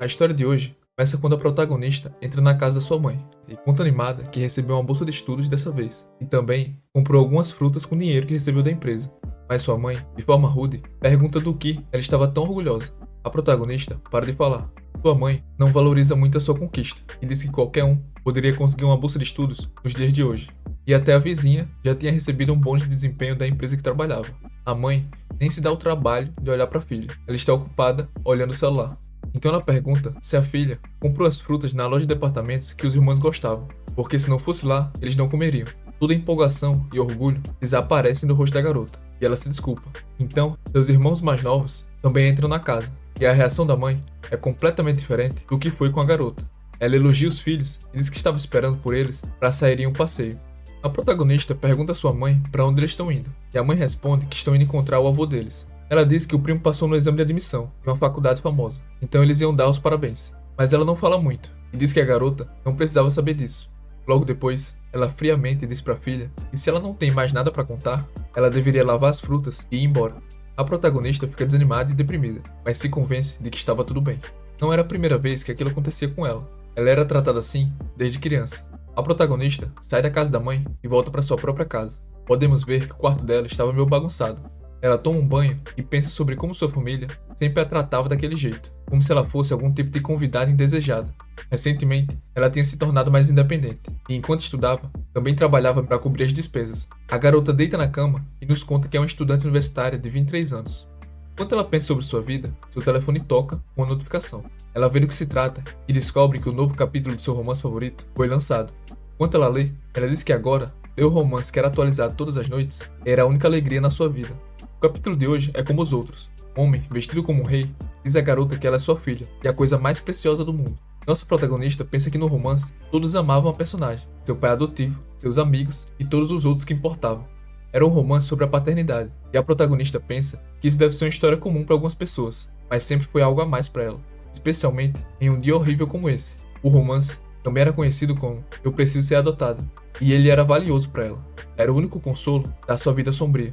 A história de hoje começa quando a protagonista entra na casa da sua mãe e conta animada que recebeu uma bolsa de estudos dessa vez e também comprou algumas frutas com dinheiro que recebeu da empresa. Mas sua mãe, de forma rude, pergunta do que ela estava tão orgulhosa. A protagonista para de falar. Sua mãe não valoriza muito a sua conquista e diz que qualquer um poderia conseguir uma bolsa de estudos nos dias de hoje. E até a vizinha já tinha recebido um bônus de desempenho da empresa que trabalhava. A mãe nem se dá o trabalho de olhar para a filha. Ela está ocupada olhando o celular. Então ela pergunta se a filha comprou as frutas na loja de departamentos que os irmãos gostavam, porque se não fosse lá, eles não comeriam. Toda empolgação e orgulho desaparecem do rosto da garota, e ela se desculpa. Então, seus irmãos mais novos também entram na casa, e a reação da mãe é completamente diferente do que foi com a garota. Ela elogia os filhos e diz que estava esperando por eles para saírem um passeio. A protagonista pergunta a sua mãe para onde eles estão indo, e a mãe responde que estão indo encontrar o avô deles. Ela diz que o primo passou no exame de admissão em uma faculdade famosa, então eles iam dar os parabéns. Mas ela não fala muito, e diz que a garota não precisava saber disso. Logo depois, ela friamente diz para a filha que se ela não tem mais nada para contar, ela deveria lavar as frutas e ir embora. A protagonista fica desanimada e deprimida, mas se convence de que estava tudo bem. Não era a primeira vez que aquilo acontecia com ela. Ela era tratada assim desde criança. A protagonista sai da casa da mãe e volta para sua própria casa. Podemos ver que o quarto dela estava meio bagunçado. Ela toma um banho e pensa sobre como sua família sempre a tratava daquele jeito, como se ela fosse algum tipo de convidada indesejada. Recentemente, ela tinha se tornado mais independente e, enquanto estudava, também trabalhava para cobrir as despesas. A garota deita na cama e nos conta que é uma estudante universitária de 23 anos. Enquanto ela pensa sobre sua vida, seu telefone toca com uma notificação. Ela vê do que se trata e descobre que o novo capítulo do seu romance favorito foi lançado. Enquanto ela lê, ela diz que agora, ler o romance que era atualizado todas as noites era a única alegria na sua vida. O capítulo de hoje é como os outros. Um homem, vestido como um rei, diz à garota que ela é sua filha e a coisa mais preciosa do mundo. Nossa protagonista pensa que no romance todos amavam a personagem, seu pai adotivo, seus amigos e todos os outros que importavam. Era um romance sobre a paternidade, e a protagonista pensa que isso deve ser uma história comum para algumas pessoas, mas sempre foi algo a mais para ela, especialmente em um dia horrível como esse. O romance também era conhecido como Eu Preciso Ser Adotada, e ele era valioso para ela. Era o único consolo da sua vida sombria.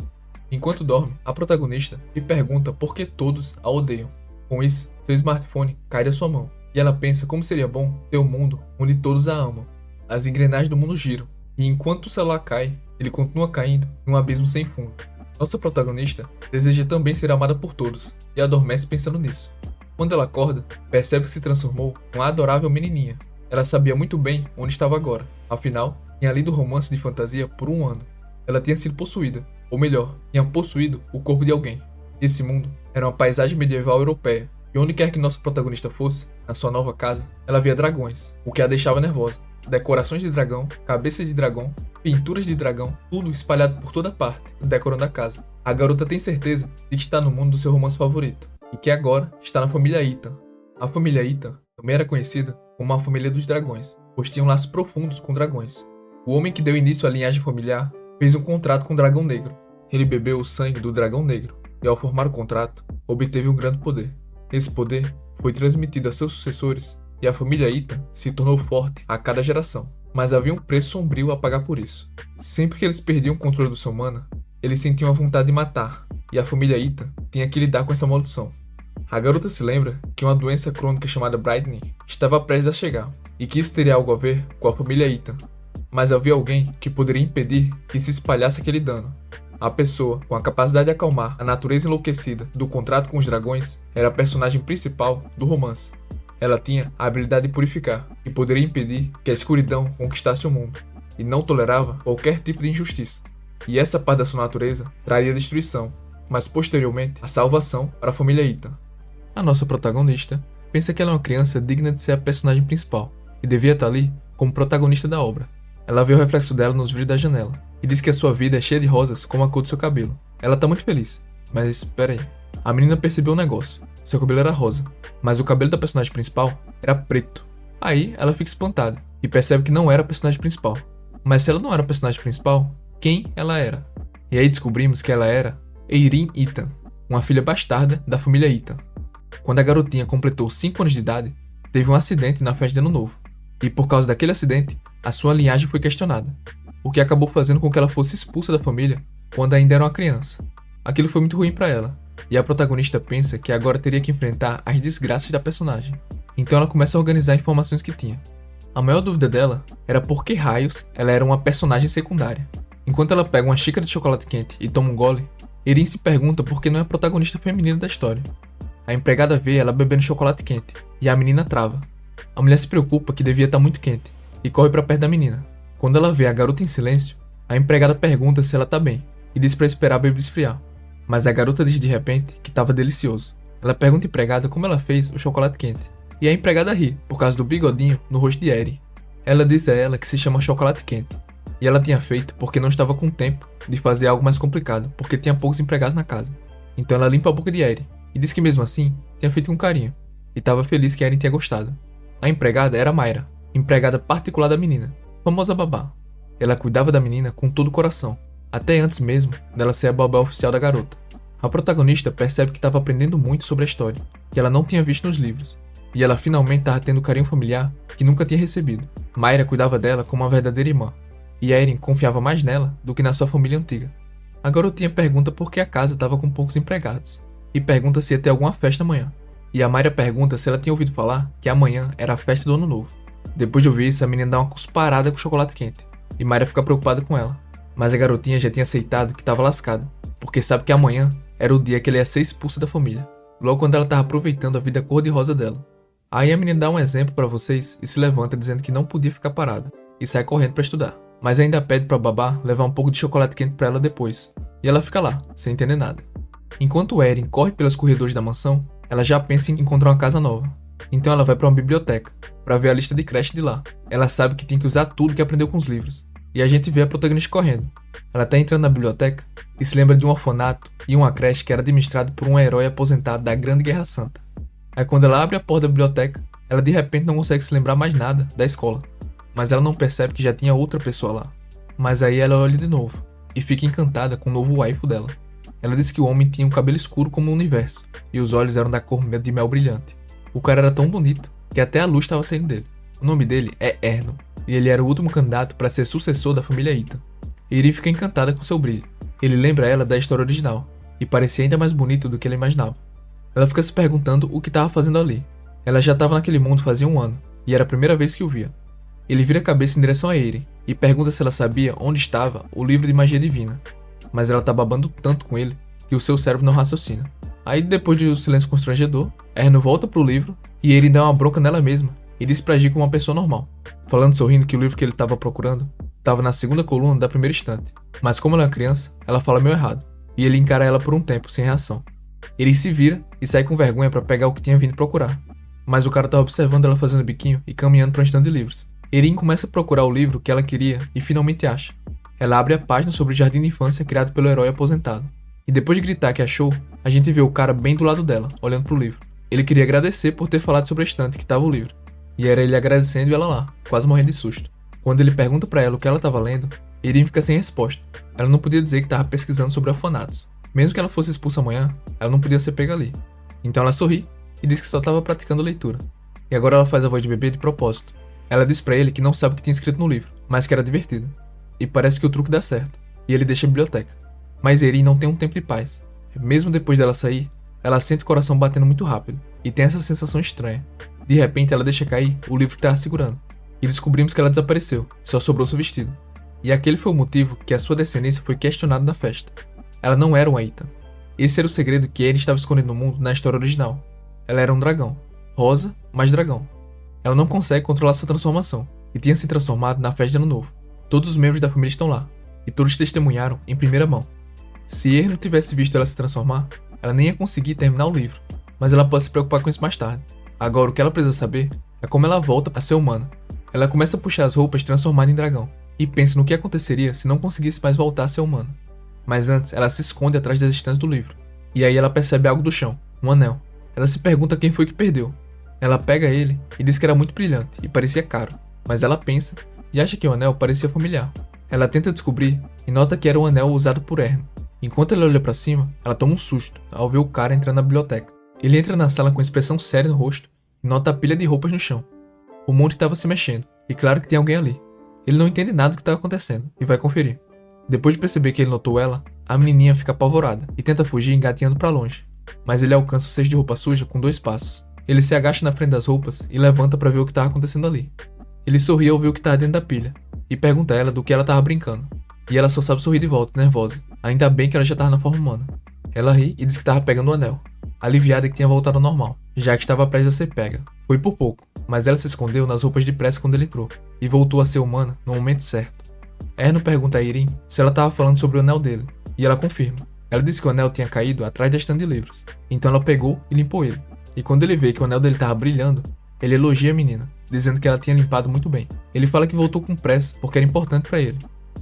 Enquanto dorme, a protagonista lhe pergunta por que todos a odeiam. Com isso, seu smartphone cai da sua mão, e ela pensa como seria bom ter um mundo onde todos a amam. As engrenagens do mundo giram, e enquanto o celular cai, ele continua caindo em um abismo sem fundo. Nossa protagonista deseja também ser amada por todos, e adormece pensando nisso. Quando ela acorda, percebe que se transformou em uma adorável menininha. Ela sabia muito bem onde estava agora, afinal, tinha lido romance de fantasia por um ano. Ela tinha sido possuída, ou melhor, tinha possuído o corpo de alguém. Esse mundo era uma paisagem medieval europeia, e onde quer que nossa protagonista fosse, na sua nova casa, ela via dragões, o que a deixava nervosa. Decorações de dragão, cabeças de dragão, pinturas de dragão, tudo espalhado por toda parte, decorando a casa. A garota tem certeza de que está no mundo do seu romance favorito, e que agora está na família Ethan. A família Ethan também era conhecida como a família dos dragões, pois tinham laços profundos com dragões. O homem que deu início à linhagem familiar fez um contrato com o dragão negro. Ele bebeu o sangue do dragão negro, e ao formar o contrato, obteve um grande poder. Esse poder foi transmitido a seus sucessores, e a família Ethan se tornou forte a cada geração. Mas havia um preço sombrio a pagar por isso. Sempre que eles perdiam o controle do seu mana, eles sentiam a vontade de matar, e a família Ethan tinha que lidar com essa maldição. A garota se lembra que uma doença crônica chamada Brightening estava prestes a chegar, e que isso teria algo a ver com a família Ethan. Mas havia alguém que poderia impedir que se espalhasse aquele dano. A pessoa com a capacidade de acalmar a natureza enlouquecida do contrato com os dragões era a personagem principal do romance. Ela tinha a habilidade de purificar e poderia impedir que a escuridão conquistasse o mundo, e não tolerava qualquer tipo de injustiça. E essa parte da sua natureza traria destruição, mas posteriormente a salvação para a família Ethan. A nossa protagonista pensa que ela é uma criança digna de ser a personagem principal e devia estar ali como protagonista da obra. Ela vê o reflexo dela nos vidros da janela e diz que a sua vida é cheia de rosas como a cor do seu cabelo. Ela tá muito feliz, mas espera aí. A menina percebeu um negócio. Seu cabelo era rosa, mas o cabelo da personagem principal era preto. Aí ela fica espantada e percebe que não era a personagem principal. Mas se ela não era a personagem principal, quem ela era? E aí descobrimos que ela era Eirin Ethan, uma filha bastarda da família Ethan. Quando a garotinha completou 5 anos de idade, teve um acidente na festa de Ano Novo. E por causa daquele acidente, a sua linhagem foi questionada, o que acabou fazendo com que ela fosse expulsa da família quando ainda era uma criança. Aquilo foi muito ruim para ela, e a protagonista pensa que agora teria que enfrentar as desgraças da personagem. Então ela começa a organizar informações que tinha. A maior dúvida dela era por que raios ela era uma personagem secundária. Enquanto ela pega uma xícara de chocolate quente e toma um gole, Erin se pergunta por que não é a protagonista feminina da história. A empregada vê ela bebendo chocolate quente, e a menina trava. A mulher se preocupa que devia estar muito quente, e corre para perto da menina. Quando ela vê a garota em silêncio, a empregada pergunta se ela tá bem, e diz para esperar a bebida esfriar. Mas a garota diz de repente que estava delicioso. Ela pergunta à empregada como ela fez o chocolate quente, e a empregada ri, por causa do bigodinho no rosto de Erin. Ela diz a ela que se chama chocolate quente, e ela tinha feito porque não estava com tempo de fazer algo mais complicado, porque tinha poucos empregados na casa. Então ela limpa a boca de Erin, e diz que mesmo assim, tinha feito com carinho, e estava feliz que Erin tinha gostado. A empregada era Mayra, empregada particular da menina, famosa babá. Ela cuidava da menina com todo o coração, até antes mesmo dela ser a babá oficial da garota. A protagonista percebe que estava aprendendo muito sobre a história, que ela não tinha visto nos livros, e ela finalmente estava tendo o carinho familiar que nunca tinha recebido. Mayra cuidava dela como uma verdadeira irmã, e Erin confiava mais nela do que na sua família antiga. A garotinha pergunta por que a casa estava com poucos empregados, e pergunta se ia ter alguma festa amanhã. E a Mayra pergunta se ela tinha ouvido falar que amanhã era a festa do Ano Novo. Depois de ouvir isso, a menina dá uma cusparada com chocolate quente, e Mayra fica preocupada com ela. Mas a garotinha já tinha aceitado que estava lascada, porque sabe que amanhã era o dia que ela ia ser expulsa da família, logo quando ela estava aproveitando a vida cor-de-rosa dela. Aí a menina dá um exemplo para vocês e se levanta dizendo que não podia ficar parada, e sai correndo para estudar. Mas ainda pede para a babá levar um pouco de chocolate quente para ela depois, e ela fica lá, sem entender nada. Enquanto Erin corre pelos corredores da mansão, ela já pensa em encontrar uma casa nova. Então ela vai para uma biblioteca, para ver a lista de creche de lá. Ela sabe que tem que usar tudo que aprendeu com os livros. E a gente vê a protagonista correndo. Ela tá entrando na biblioteca e se lembra de um orfanato e uma creche que era administrado por um herói aposentado da Grande Guerra Santa. Aí quando ela abre a porta da biblioteca, ela de repente não consegue se lembrar mais nada da escola. Mas ela não percebe que já tinha outra pessoa lá. Mas aí ela olha de novo e fica encantada com o novo waifu dela. Ela diz que o homem tinha um cabelo escuro como o universo e os olhos eram da cor de mel brilhante. O cara era tão bonito que até a luz estava saindo dele. O nome dele é Erno e ele era o último candidato para ser sucessor da família Ita. Eri fica encantada com seu brilho. Ele lembra ela da história original e parecia ainda mais bonito do que ela imaginava. Ela fica se perguntando o que estava fazendo ali. Ela já estava naquele mundo fazia um ano e era a primeira vez que o via. Ele vira a cabeça em direção a Eri e pergunta se ela sabia onde estava o livro de magia divina. Mas ela tá babando tanto com ele que o seu cérebro não raciocina. Aí depois de um silêncio constrangedor, Erno volta pro livro e ele dá uma bronca nela mesma e diz pra agir como uma pessoa normal, falando sorrindo que o livro que ele estava procurando estava na segunda coluna da primeira estante. Mas como ela é uma criança, ela fala meio errado e ele encara ela por um tempo sem reação. Ele se vira e sai com vergonha para pegar o que tinha vindo procurar, mas o cara tava observando ela fazendo biquinho e caminhando para um estante de livros. Erin começa a procurar o livro que ela queria e finalmente acha. Ela abre a página sobre o jardim de infância criado pelo herói aposentado. E depois de gritar que achou, a gente vê o cara bem do lado dela, olhando pro livro. Ele queria agradecer por ter falado sobre a estante que estava o livro. E era ele agradecendo e ela lá, quase morrendo de susto. Quando ele pergunta pra ela o que ela estava lendo, Erin fica sem resposta. Ela não podia dizer que estava pesquisando sobre orfanatos. Mesmo que ela fosse expulsa amanhã, ela não podia ser pega ali. Então ela sorri e diz que só estava praticando leitura. E agora ela faz a voz de bebê de propósito. Ela diz pra ele que não sabe o que tinha escrito no livro, mas que era divertido. E parece que o truque dá certo, e ele deixa a biblioteca. Mas Erin não tem um tempo de paz. Mesmo depois dela sair, ela sente o coração batendo muito rápido, e tem essa sensação estranha. De repente ela deixa cair o livro que estava segurando, e descobrimos que ela desapareceu, só sobrou seu vestido. E aquele foi o motivo que a sua descendência foi questionada na festa. Ela não era uma Ita. Esse era o segredo que Erin estava escondendo no mundo na história original. Ela era um dragão. Rosa, mas dragão. Ela não consegue controlar sua transformação, e tinha se transformado na festa de Ano Novo. Todos os membros da família estão lá, e todos testemunharam em primeira mão. Se Erno tivesse visto ela se transformar, ela nem ia conseguir terminar o livro, mas ela pode se preocupar com isso mais tarde. Agora o que ela precisa saber é como ela volta a ser humana. Ela começa a puxar as roupas transformadas em dragão, e pensa no que aconteceria se não conseguisse mais voltar a ser humana. Mas antes, ela se esconde atrás das estantes do livro, e aí ela percebe algo do chão, um anel. Ela se pergunta quem foi que perdeu. Ela pega ele e diz que era muito brilhante e parecia caro, mas ela pensa e acha que o anel parecia familiar. Ela tenta descobrir e nota que era um anel usado por Erno. Enquanto ela olha pra cima, ela toma um susto ao ver o cara entrando na biblioteca. Ele entra na sala com expressão séria no rosto e nota a pilha de roupas no chão. O monte estava se mexendo, e claro que tem alguém ali. Ele não entende nada do que estava acontecendo e vai conferir. Depois de perceber que ele notou ela, a menininha fica apavorada e tenta fugir engatinhando pra longe. Mas ele alcança o cesto de roupa suja com 2 passos. Ele se agacha na frente das roupas e levanta para ver o que estava acontecendo ali. Ele sorri ao ver o que estava dentro da pilha e pergunta a ela do que ela estava brincando. E ela só sabe sorrir de volta, nervosa. Ainda bem que ela já estava na forma humana. Ela ri e diz que estava pegando o anel, aliviada que tinha voltado ao normal, já que estava prestes a ser pega. Foi por pouco, mas ela se escondeu nas roupas de pressa quando ele entrou, e voltou a ser humana no momento certo. Erno pergunta a Irene se ela estava falando sobre o anel dele, e ela confirma. Ela disse que o anel tinha caído atrás da estante de livros, então ela pegou e limpou ele. E quando ele vê que o anel dele estava brilhando, ele elogia a menina, dizendo que ela tinha limpado muito bem. Ele fala que voltou com pressa porque era importante para ele,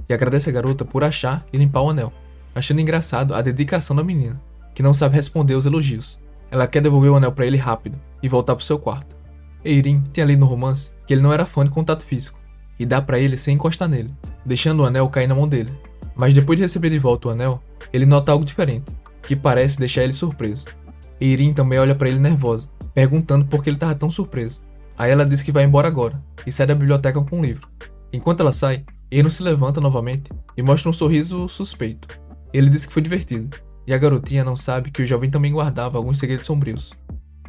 e agradece a garota por achar e limpar o anel, achando engraçado a dedicação da menina, que não sabe responder aos elogios. Ela quer devolver o anel para ele rápido e voltar pro seu quarto. Eirin tinha lido no romance que ele não era fã de contato físico, e dá para ele sem encostar nele, deixando o anel cair na mão dele. Mas depois de receber de volta o anel, ele nota algo diferente, que parece deixar ele surpreso. Eirin também olha para ele nervosa, perguntando por que ele estava tão surpreso. Aí ela diz que vai embora agora, e sai da biblioteca com um livro. Enquanto ela sai, Erno se levanta novamente e mostra um sorriso suspeito. Ele diz que foi divertido, e a garotinha não sabe que o jovem também guardava alguns segredos sombrios.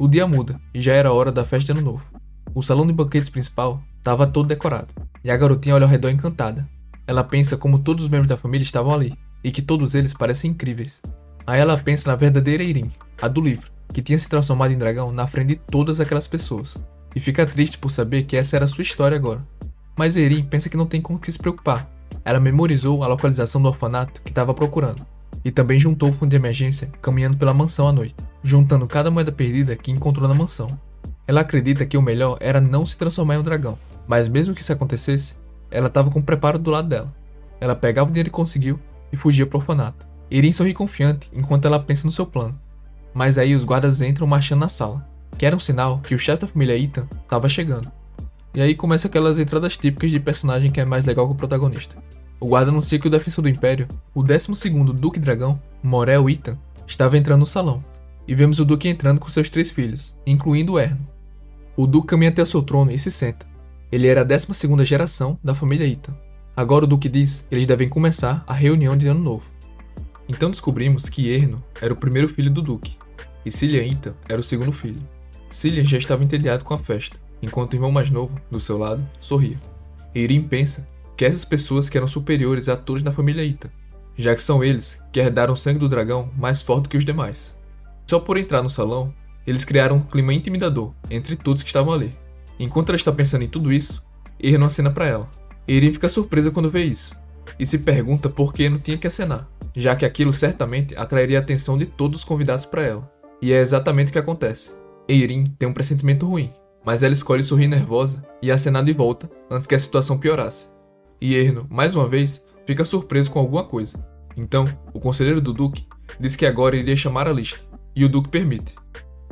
O dia muda, e já era hora da festa de ano novo. O salão de banquetes principal estava todo decorado, e a garotinha olha ao redor encantada. Ela pensa como todos os membros da família estavam ali, e que todos eles parecem incríveis. Aí ela pensa na verdadeira Eirin, a do livro, que tinha se transformado em dragão na frente de todas aquelas pessoas, e fica triste por saber que essa era a sua história agora. Mas Eirin pensa que não tem com o que se preocupar. Ela memorizou a localização do orfanato que estava procurando, e também juntou o fundo de emergência caminhando pela mansão à noite, juntando cada moeda perdida que encontrou na mansão. Ela acredita que o melhor era não se transformar em um dragão, mas mesmo que isso acontecesse, ela estava com o preparo do lado dela. Ela pegava o dinheiro que conseguiu e fugia pro orfanato. Eirin sorri confiante enquanto ela pensa no seu plano. Mas aí os guardas entram marchando na sala, que era um sinal que o chefe da família Ethan estava chegando. E aí começa aquelas entradas típicas de personagem que é mais legal que o protagonista. O guarda anuncia que o defensor do Império, o 12º Duque Dragão, Morel Ethan, estava entrando no salão. E vemos o Duque entrando com seus 3 filhos, incluindo o Erno. O Duque caminha até o seu trono e se senta. Ele era a 12ª geração da família Ethan. Agora o Duque diz que eles devem começar a reunião de ano novo. Então descobrimos que Erno era o primeiro filho do Duque, e Cillian Ethan era o segundo filho. Cillian já estava entediado com a festa, enquanto o irmão mais novo, do seu lado, sorria. Eirin pensa que essas pessoas que eram superiores a todos na família Ethan, já que são eles que herdaram o sangue do dragão mais forte que os demais. Só por entrar no salão, eles criaram um clima intimidador entre todos que estavam ali. Enquanto ela está pensando em tudo isso, Erno acena para ela. Eirin fica surpresa quando vê isso, e se pergunta por que não tinha que acenar, já que aquilo certamente atrairia a atenção de todos os convidados para ela. E é exatamente o que acontece. Eirin tem um pressentimento ruim, mas ela escolhe sorrir nervosa e acenar de volta antes que a situação piorasse. E Erno, mais uma vez, fica surpreso com alguma coisa. Então, o conselheiro do Duque diz que agora iria chamar a lista, e o Duque permite.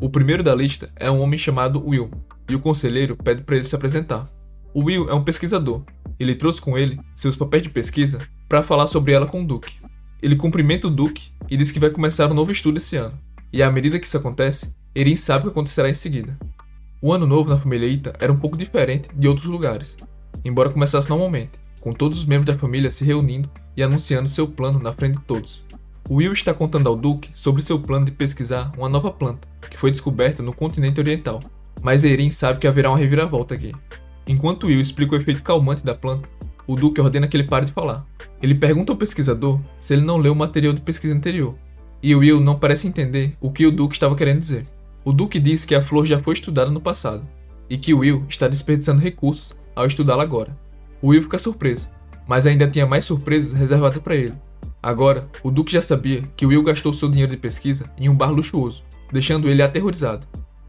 O primeiro da lista é um homem chamado Will, e o conselheiro pede para ele se apresentar. O Will é um pesquisador. Ele trouxe com ele seus papéis de pesquisa para falar sobre ela com o Duque. Ele cumprimenta o Duque e diz que vai começar um novo estudo esse ano. E à medida que isso acontece, Eirin sabe o que acontecerá em seguida. O ano novo na família Ethan era um pouco diferente de outros lugares, embora começasse normalmente, com todos os membros da família se reunindo e anunciando seu plano na frente de todos. Will está contando ao Duque sobre seu plano de pesquisar uma nova planta, que foi descoberta no continente oriental, mas Eirin sabe que haverá uma reviravolta aqui. Enquanto Will explica o efeito calmante da planta, o Duque ordena que ele pare de falar. Ele pergunta ao pesquisador se ele não leu o material de pesquisa anterior, e Will não parece entender o que o Duque estava querendo dizer. O Duque diz que a flor já foi estudada no passado, e que Will está desperdiçando recursos ao estudá-la agora. Will fica surpreso, mas ainda tinha mais surpresas reservadas para ele. Agora, o Duque já sabia que Will gastou seu dinheiro de pesquisa em um bar luxuoso, deixando ele aterrorizado.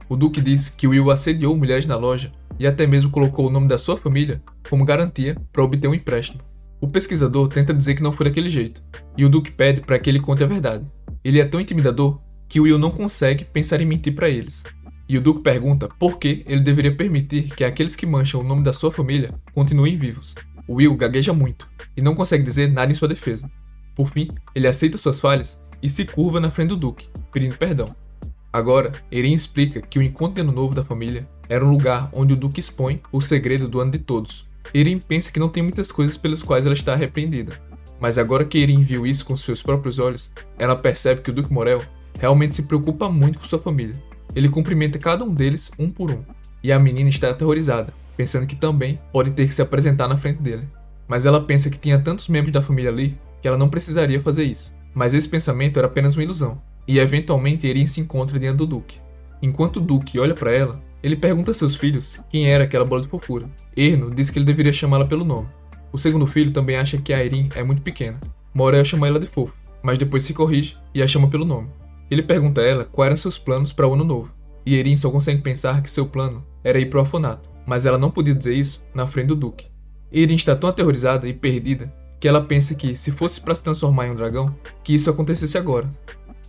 O Duque diz que Will assediou mulheres na loja e até mesmo colocou o nome da sua família como garantia para obter um empréstimo. O pesquisador tenta dizer que não foi daquele jeito, e o Duque pede para que ele conte a verdade. Ele é tão intimidador que Will não consegue pensar em mentir para eles. E o Duque pergunta por que ele deveria permitir que aqueles que mancham o nome da sua família continuem vivos. Will gagueja muito e não consegue dizer nada em sua defesa. Por fim, ele aceita suas falhas e se curva na frente do Duque, pedindo perdão. Agora, Eirin explica que o encontro de ano novo da família era um lugar onde o Duque expõe o segredo do ano de todos. Eirin pensa que não tem muitas coisas pelas quais ela está arrependida, mas agora que Eirin viu isso com seus próprios olhos, ela percebe que o Duque Morel realmente se preocupa muito com sua família. Ele cumprimenta cada um deles um por um, e a menina está aterrorizada, pensando que também pode ter que se apresentar na frente dele. Mas ela pensa que tinha tantos membros da família ali que ela não precisaria fazer isso. Mas esse pensamento era apenas uma ilusão, e eventualmente Erin se encontra diante do Duque. Enquanto o Duque olha para ela, ele pergunta a seus filhos quem era aquela bola de fofura. Erno diz que ele deveria chamá-la pelo nome. O segundo filho também acha que a Erin é muito pequena. Morel chama ela de fofo, mas depois se corrige e a chama pelo nome. Ele pergunta a ela quais eram seus planos para o ano novo, e Erin só consegue pensar que seu plano era ir para o orfanato, mas ela não podia dizer isso na frente do Duque. Erin está tão aterrorizada e perdida que ela pensa que, se fosse para se transformar em um dragão, que isso acontecesse agora.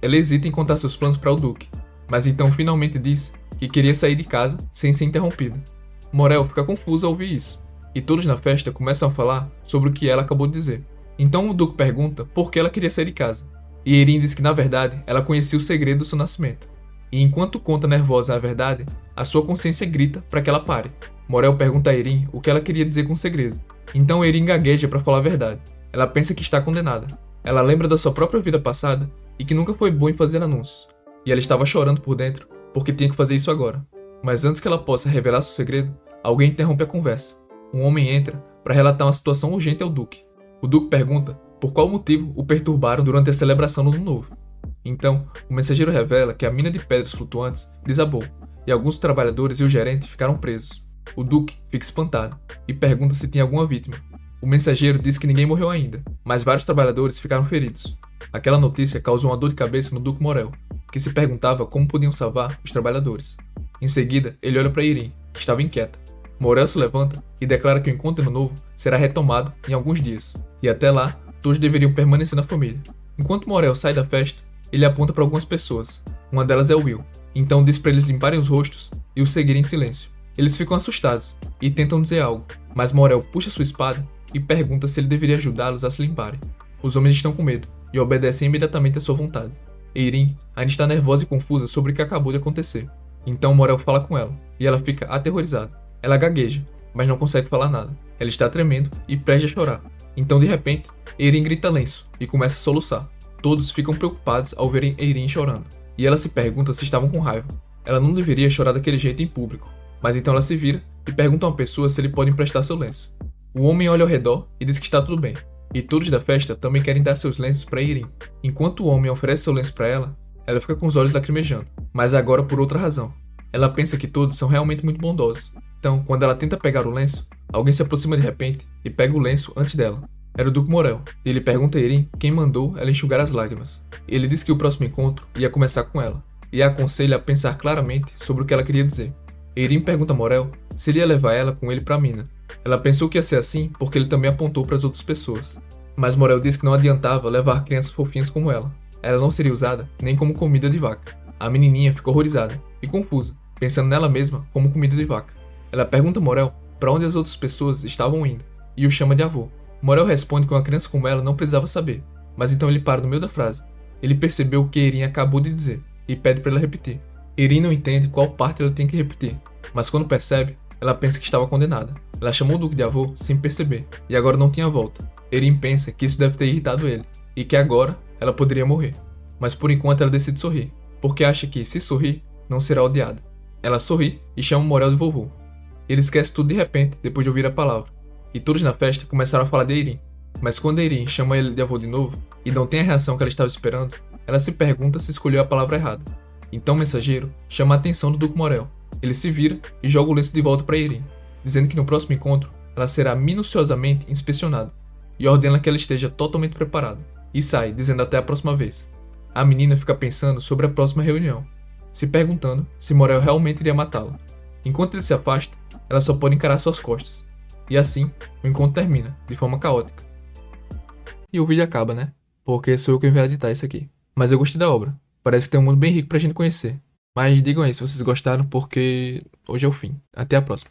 Ela hesita em contar seus planos para o Duque, mas então finalmente diz que queria sair de casa sem ser interrompida. Morel fica confuso ao ouvir isso, e todos na festa começam a falar sobre o que ela acabou de dizer. Então o Duque pergunta por que ela queria sair de casa, e Erin diz que na verdade ela conhecia o segredo do seu nascimento. E enquanto conta nervosa a verdade, a sua consciência grita para que ela pare. Morel pergunta a Erin o que ela queria dizer com o segredo. Então Erin gagueja para falar a verdade. Ela pensa que está condenada. Ela lembra da sua própria vida passada e que nunca foi boa em fazer anúncios. E ela estava chorando por dentro porque tinha que fazer isso agora. Mas antes que ela possa revelar seu segredo, alguém interrompe a conversa. Um homem entra para relatar uma situação urgente ao Duque. O Duque pergunta por qual motivo o perturbaram durante a celebração do Ano Novo. Então, o mensageiro revela que a mina de pedras flutuantes desabou e alguns trabalhadores e o gerente ficaram presos. O Duque fica espantado e pergunta se tinha alguma vítima. O mensageiro diz que ninguém morreu ainda, mas vários trabalhadores ficaram feridos. Aquela notícia causou uma dor de cabeça no Duque Morel, que se perguntava como podiam salvar os trabalhadores. Em seguida, ele olha para Erin, que estava inquieta. Morel se levanta e declara que o encontro ano novo será retomado em alguns dias, e até lá, todos deveriam permanecer na família. Enquanto Morel sai da festa, ele aponta para algumas pessoas. Uma delas é Will, então diz para eles limparem os rostos e o seguirem em silêncio. Eles ficam assustados e tentam dizer algo, mas Morel puxa sua espada e pergunta se ele deveria ajudá-los a se limparem. Os homens estão com medo e obedecem imediatamente à sua vontade. Erin ainda está nervosa e confusa sobre o que acabou de acontecer. Então Morel fala com ela, e ela fica aterrorizada. Ela gagueja, mas não consegue falar nada. Ela está tremendo e prestes a chorar. Então de repente, Erin grita lenço e começa a soluçar. Todos ficam preocupados ao verem Erin chorando, e ela se pergunta se estavam com raiva. Ela não deveria chorar daquele jeito em público, mas então ela se vira e pergunta a uma pessoa se ele pode emprestar seu lenço. O homem olha ao redor e diz que está tudo bem, e todos da festa também querem dar seus lenços para Erin. Enquanto o homem oferece seu lenço para ela, ela fica com os olhos lacrimejando, mas agora por outra razão. Ela pensa que todos são realmente muito bondosos. Então, quando ela tenta pegar o lenço, alguém se aproxima de repente e pega o lenço antes dela. Era o Duque Morel, e ele pergunta a Erin quem mandou ela enxugar as lágrimas. Ele diz que o próximo encontro ia começar com ela, e a aconselha a pensar claramente sobre o que ela queria dizer. Erin pergunta a Morel se ele ia levar ela com ele para a mina. Ela pensou que ia ser assim porque ele também apontou para as outras pessoas. Mas Morel diz que não adiantava levar crianças fofinhas como ela. Ela não seria usada nem como comida de vaca. A menininha ficou horrorizada e confusa, pensando nela mesma como comida de vaca. Ela pergunta a Morel para onde as outras pessoas estavam indo e o chama de avô. Morel responde que uma criança como ela não precisava saber, mas então ele para no meio da frase. Ele percebeu o que Erin acabou de dizer e pede para ela repetir. Erin não entende qual parte ela tem que repetir, mas quando percebe, ela pensa que estava condenada. Ela chamou o Duque de avô sem perceber, e agora não tinha volta. Erin pensa que isso deve ter irritado ele, e que agora ela poderia morrer. Mas por enquanto ela decide sorrir, porque acha que, se sorrir, não será odiada. Ela sorri e chama Morel de vovô. Ele esquece tudo de repente, depois de ouvir a palavra, e todos na festa começaram a falar de Erin. Mas quando Erin chama ele de avô de novo, e não tem a reação que ela estava esperando, ela se pergunta se escolheu a palavra errada. Então o mensageiro chama a atenção do Duque Morel. Ele se vira e joga o lenço de volta para Erin, dizendo que no próximo encontro ela será minuciosamente inspecionada, e ordena que ela esteja totalmente preparada, e sai, dizendo até a próxima vez. A menina fica pensando sobre a próxima reunião, se perguntando se Morel realmente iria matá-la. Enquanto ele se afasta, ela só pode encarar suas costas. E assim, o encontro termina, de forma caótica. E o vídeo acaba, né? Porque sou eu quem vai editar isso aqui. Mas eu gostei da obra. Parece que tem um mundo bem rico pra gente conhecer. Mas digam aí se vocês gostaram, porque hoje é o fim. Até a próxima.